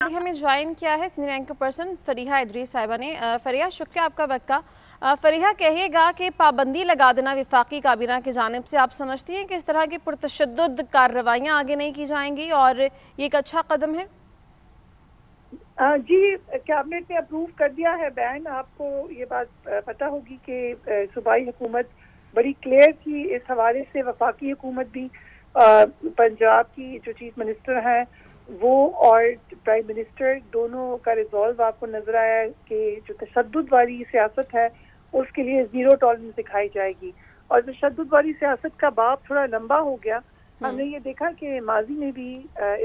अभी हमें ज्वाइन किया है senior anchor person Fariha Idris साहिबा ने। फरीहा, शुक्रिया आपका वक्त का। फरीहा, कहिएगा कि पाबंदी लगा देना वफाकी काबीना की जानिब से, आप समझती हैं कि इस तरह की पुरतशद्दुद कार्रवाइयाँ आगे नहीं की जाएंगी और ये एक अच्छा कदम है? जी, कैबिनेट ने अप्रूव कर दिया है बैन। आपको ये बात पता होगी कि सूबाई हुकूमत बड़ी क्लियर थी इस हवाले से। वफाकी हुकूमत भी, पंजाब की जो चीफ मिनिस्टर हैं वो और प्राइम मिनिस्टर, दोनों का रिजॉल्व आपको नजर आया कि जो तशद्दुद वाली सियासत है उसके लिए जीरो टॉलरेंस दिखाई जाएगी। और तशद्दुद वाली सियासत का बाब थोड़ा लंबा हो गया। हमने ये देखा कि माजी में भी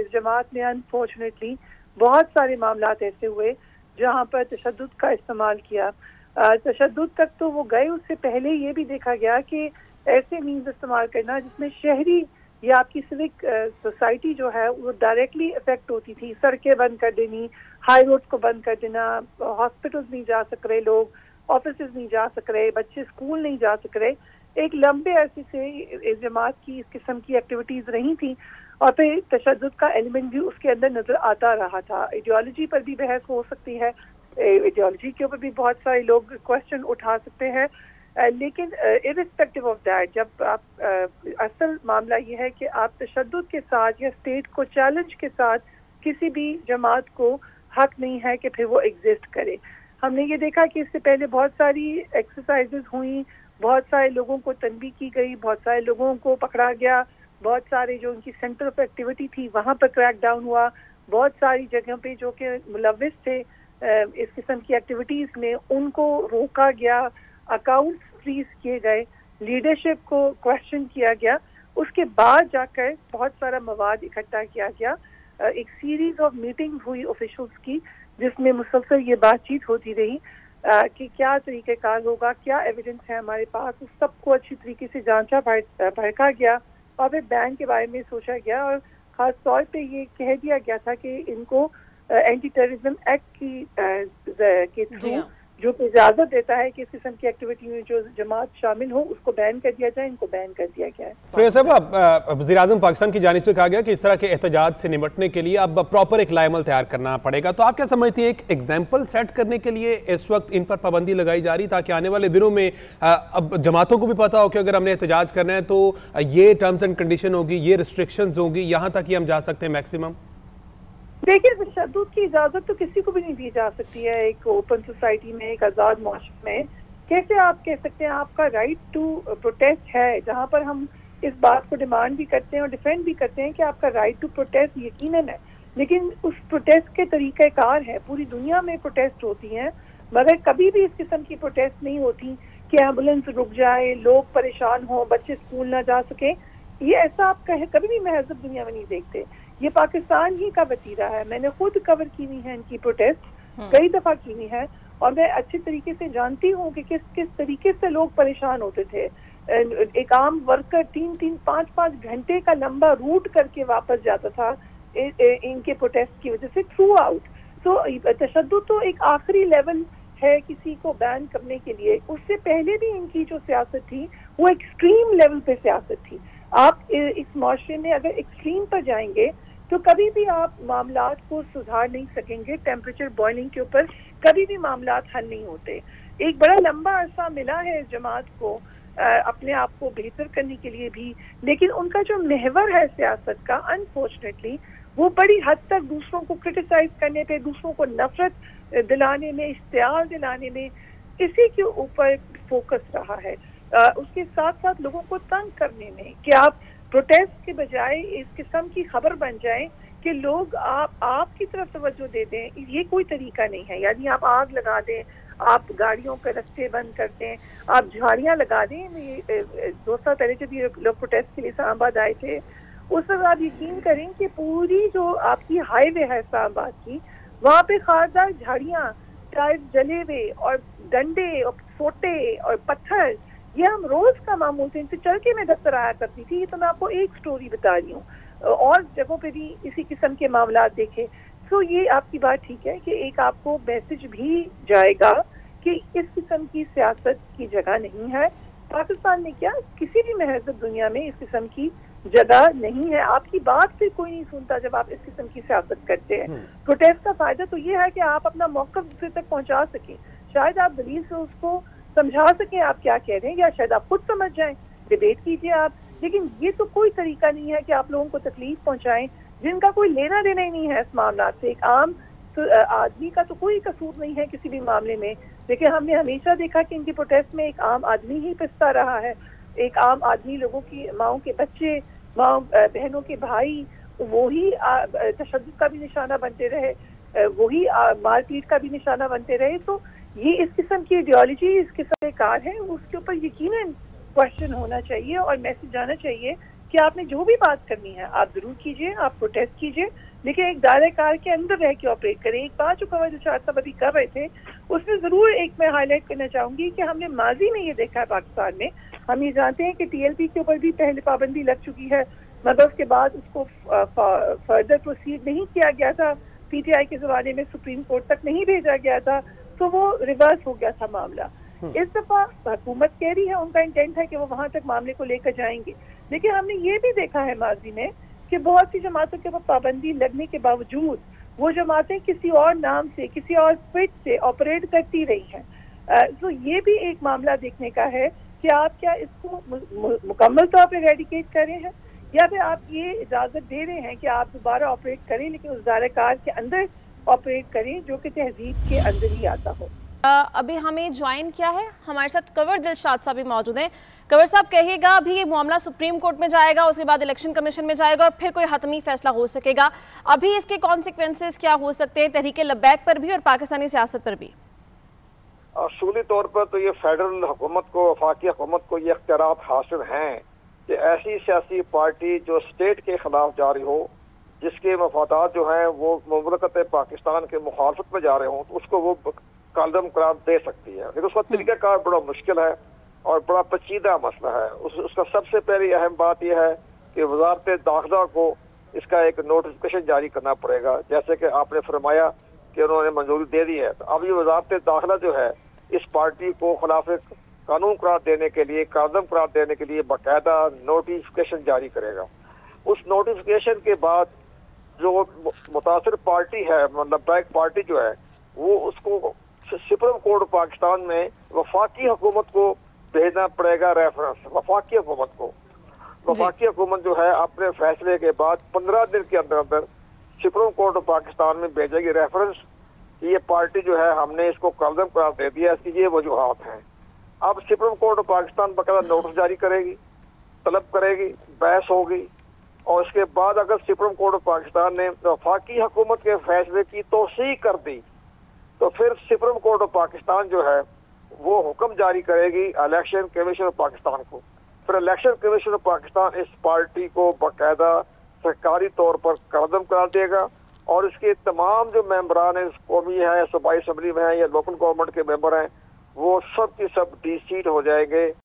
इस जमात ने अनफॉर्चुनेटली बहुत सारे मामला ऐसे हुए जहाँ पर तशद्दुद का इस्तेमाल किया। तशद्दुद तक तो वो गए, उससे पहले ये भी देखा गया कि ऐसे मीन्स इस्तेमाल करना जिसमें शहरी या आपकी सिविक सोसाइटी जो है वो डायरेक्टली इफेक्ट होती थी। सड़कें बंद कर देनी, हाई रोड्स को बंद कर देना, हॉस्पिटल्स नहीं जा सक रहे लोग, ऑफिस नहीं जा सक रहे, बच्चे स्कूल नहीं जा सक रहे। एक लंबे अरसे से इस जमात की इस किस्म की एक्टिविटीज रही थी और फिर तशद्दुद का एलिमेंट भी उसके अंदर नजर आता रहा था। आइडियोलॉजी पर भी बहस हो सकती है, आइडियोलॉजी के ऊपर भी बहुत सारे लोग क्वेश्चन उठा सकते हैं, लेकिन इरिस्पेक्टिव ऑफ दैट, जब आप असल मामला ये है कि आप तशद्दुद के साथ या स्टेट को चैलेंज के साथ किसी भी जमात को हक नहीं है कि फिर वो एग्जिस्ट करे। हमने ये देखा कि इससे पहले बहुत सारी एक्सरसाइजेज हुई, बहुत सारे लोगों को तनबीह की गई, बहुत सारे लोगों को पकड़ा गया, बहुत सारे जो उनकी सेंटर ऑफ एक्टिविटी थी वहाँ पर क्रैक डाउन हुआ, बहुत सारी जगहों पे जो कि मुलविस थे इस किस्म की एक्टिविटीज में उनको रोका गया, अकाउंट्स फ्रीज किए गए, लीडरशिप को क्वेश्चन किया गया। उसके बाद जाकर बहुत सारा मवाद इकट्ठा किया गया, एक सीरीज ऑफ मीटिंग हुई ऑफिशियल्स की जिसमें मुसलसल ये बातचीत होती रही कि क्या तरीक़ेकार होगा, क्या एविडेंस है हमारे पास। उस सबको अच्छी तरीके से जांचा परखा गया और फिर बैन के बारे में सोचा गया और खास तौर पे ये कह दिया गया था कि इनको एंटी टेररिज्म एक्ट के थ्रू जो इजाजत देता है कि इस किस्म की एक्टिविटी में जो जमात शामिल हो उसको बैन कर दिया जाए, इनको बैन कर दिया गया है। फरीहा साहब, वज़ीर-ए-आज़म पाकिस्तान की जानिब से कहा गया कि इस तरह के एहतजाज से निपटने के लिए अब प्रॉपर एक लाएमल तैयार करना पड़ेगा, तो आप क्या समझती हैं एक एग्जाम्पल सेट करने के लिए इस वक्त इन पर पाबंदी लगाई जा रही ताकि आने वाले दिनों में अब जमातों को भी पता हो कि अगर हमने एहतजाज करना है तो ये टर्म्स एंड कंडीशन होगी, ये रिस्ट्रिक्शंस होंगी, यहाँ तक ही हम जा सकते हैं मैक्सिमम? देखिए, तशद्दुद की इजाजत तो किसी को भी नहीं दी जा सकती है एक ओपन सोसाइटी में, एक आज़ाद मुआशरे में। कैसे आप कह सकते हैं आपका राइट टू प्रोटेस्ट है, जहाँ पर हम इस बात को डिमांड भी करते हैं और डिफेंड भी करते हैं कि आपका राइट टू प्रोटेस्ट यकीनन है, लेकिन उस प्रोटेस्ट के तरीक़ेकार है। पूरी दुनिया में प्रोटेस्ट होती हैं मगर कभी भी इस किस्म की प्रोटेस्ट नहीं होती कि एम्बुलेंस रुक जाए, लोग परेशान हों, बच्चे स्कूल ना जा सके। ये ऐसा आप कभी भी महज़ब दुनिया में नहीं देखते। ये पाकिस्तान ही का वतीरा है। मैंने खुद कवर की हुई है इनकी प्रोटेस्ट, कई दफा की हुई है और मैं अच्छे तरीके से जानती हूँ कि किस किस तरीके से लोग परेशान होते थे। एक आम वर्कर 3-5 घंटे का लंबा रूट करके वापस जाता था इनके प्रोटेस्ट की वजह से थ्रू आउट। तो तशद्दुद तो एक आखिरी लेवल है किसी को बैन करने के लिए। उससे पहले भी इनकी जो सियासत थी वो एक्सट्रीम लेवल पे सियासत थी। आप इस माशरे में अगर एक्सट्रीम पर जाएंगे तो कभी भी आप मामलात को सुधार नहीं सकेंगे। टेम्परेचर बॉइलिंग के ऊपर कभी भी मामलात हल नहीं होते। एक बड़ा लंबा अरसा मिला है इस जमात को अपने आप को बेहतर करने के लिए भी, लेकिन उनका जो महवर है सियासत का अनफॉर्चुनेटली वो बड़ी हद तक दूसरों को क्रिटिसाइज करने पे, दूसरों को नफरत दिलाने में, इश्तियाल दिलाने में, इसी के ऊपर फोकस रहा है। उसके साथ साथ लोगों को तंग करने में कि आप प्रोटेस्ट के बजाय इस किस्म की खबर बन जाए कि लोग आपकी तरफ तवज्जो दे दें, ये कोई तरीका नहीं है। यानी आप आग लगा दें, आप गाड़ियों के रास्ते बंद कर दें, आप झाड़ियाँ लगा दें। 2 साल पहले जब ये लोग प्रोटेस्ट के लिए इस्लामाबाद आए थे उस वक्त आप यकीन करें कि पूरी जो आपकी हाईवे है इस्लामाबाद की, वहाँ पे खारदार झाड़ियाँ, टायर जले हुए और डंडे और सोटे और पत्थर, ये हम रोज का मामूल थे। इनसे चल के मैं दफ्तर आया करती थी। ये तो मैं आपको एक स्टोरी बता रही हूँ, और जगहों पे भी इसी किस्म के मामला देखे। तो ये आपकी बात ठीक है कि एक आपको मैसेज भी जाएगा कि इस किस्म की सियासत की जगह नहीं है। पाकिस्तान में क्या, किसी भी महज़ब दुनिया में इस किस्म की जगह नहीं है। आपकी बात से कोई नहीं सुनता जब आप इस किस्म की सियासत करते हैं। प्रोटेस्ट का फायदा तो ये है कि आप अपना मौक़िफ़ दूसरे तक पहुंचा सकें, शायद आप दलील से उसको समझा सकें आप क्या कह रहे हैं, या शायद आप खुद समझ जाएं, डिबेट कीजिए आप। लेकिन ये तो कोई तरीका नहीं है कि आप लोगों को तकलीफ पहुंचाएं जिनका कोई लेना देना ही नहीं है इस मामला से। एक आम आदमी का तो कोई कसूर नहीं है किसी भी मामले में। देखिए, हमने हमेशा देखा कि इनकी प्रोटेस्ट में एक आम आदमी ही पिसता रहा है। एक आम आदमी, लोगों की माओं के बच्चे, माओ बहनों के भाई, वही तशद्दुद का भी निशाना बनते रहे, वही मारपीट का भी निशाना बनते रहे। तो ये इस किस्म की आइडियोलॉजी, इस किस्म के कार है, उसके ऊपर यकीनन क्वेश्चन होना चाहिए और मैसेज जाना चाहिए कि आपने जो भी बात करनी है आप जरूर कीजिए, आप प्रोटेस्ट कीजिए, लेकिन एक दायरे कार के अंदर रह के ऑपरेट करें। एक बात जो कवर इरशाद साहब अभी कर रहे थे, उसमें जरूर एक मैं हाईलाइट करना चाहूंगी कि हमने माजी में ये देखा है पाकिस्तान में। हम ये जानते हैं कि TLP के ऊपर भी पहले पाबंदी लग चुकी है, मगर उसके बाद उसको फर्दर प्रोसीड नहीं किया गया था। PTI के जमाने में सुप्रीम कोर्ट तक नहीं भेजा गया था, तो वो रिवर्स हो गया था मामला। इस दफा हुकूमत कह रही है, उनका इंटेंट है कि वो वहां तक मामले को लेकर जाएंगे। लेकिन हमने ये भी देखा है माजी में कि बहुत सी जमातों के ऊपर पाबंदी लगने के बावजूद वो जमातें किसी और नाम से, किसी और फिट से ऑपरेट करती रही हैं। तो ये भी एक मामला देखने का है कि आप क्या इसको मुकम्मल तौर पर रेडिकेट कर रहे हैं, या फिर आप ये इजाजत दे रहे हैं कि आप दोबारा ऑपरेट करें, लेकिन उस दायरेकार के अंदर ऑपरेट करें जो कि तहजीब के अंदर ही आता हो। अभी हमें ज्वाइन किया है, हमारे साथ कंवर दिलशाद साहब भी मौजूद हैं। कंवर साहब, कहिएगा, अभी ये मामला सुप्रीम कोर्ट में जाएगा, उसके बाद इलेक्शन कमीशन में जाएगा और फिर कोई हतमी फैसला हो सकेगा। अभी इसके कॉन्सिक्वेंसेस क्या हो सकते हैं तहरीक लब्बैक पर भी और पाकिस्तानी सियासत पर भी? असूली तौर पर तो ये फेडरल हुकूमत को, वफाकी हुकूमत को ये इख्तियारात हासिल हैं कि ऐसी सियासी पार्टी जो स्टेट के खिलाफ जारी हो, जिसके मफादात जो हैं वो मुमलकत पाकिस्तान के मुखालफत में जा रहे हों, तो उसको वो कलदम करार दे सकती है। लेकिन उसका तरीक़ाकार बड़ा मुश्किल है और बड़ा पेचीदा मसला है। उसका सबसे पहली अहम बात यह है कि वजारत दाखिला को इसका एक नोटिफिकेशन जारी करना पड़ेगा। जैसे कि आपने फरमाया कि उन्होंने मंजूरी दे दी है, तो अब ये वजारत दाखिला जो है इस पार्टी को खिलाफ कानून करार देने के लिए, कदम करार देने के लिए बाकायदा नोटिफिकेशन जारी करेगा। उस नोटिफिकेशन के बाद जो मुतासिर पार्टी है, मतलब बैक पार्टी जो है, वो उसको सुप्रीम कोर्ट पाकिस्तान में वफाकी हुकूमत को भेजना पड़ेगा रेफरेंस। वफाकी हुकूमत को, वफाकी हुकूमत जो है अपने फैसले के बाद 15 दिन के अंदर अंदर सुप्रीम कोर्ट पाकिस्तान में भेजेगी रेफरेंस। ये पार्टी जो है, हमने इसको कलदम करार दे दिया, इसकी ये वजूहात हैं। अब सुप्रीम कोर्ट पाकिस्तान बकायदा नोटिस जारी करेगी, तलब करेगी, बहस होगी, और उसके बाद अगर सुप्रीम कोर्ट पाकिस्तान ने वफाकी हुकूमत के फैसले की तौसीह कर दी, तो फिर सुप्रीम कोर्ट ऑफ पाकिस्तान जो है वो हुक्म जारी करेगी इलेक्शन कमीशन ऑफ पाकिस्तान को। फिर इलेक्शन कमीशन ऑफ पाकिस्तान इस पार्टी को बाकायदा सरकारी तौर पर कदम करार देगा और इसके तमाम जो मेंबरान हैं, कौमी है, सूबाई असम्बली में है या लोकल गवर्नमेंट के मेंबर हैं, वो सब की सब डिसीट हो जाएंगे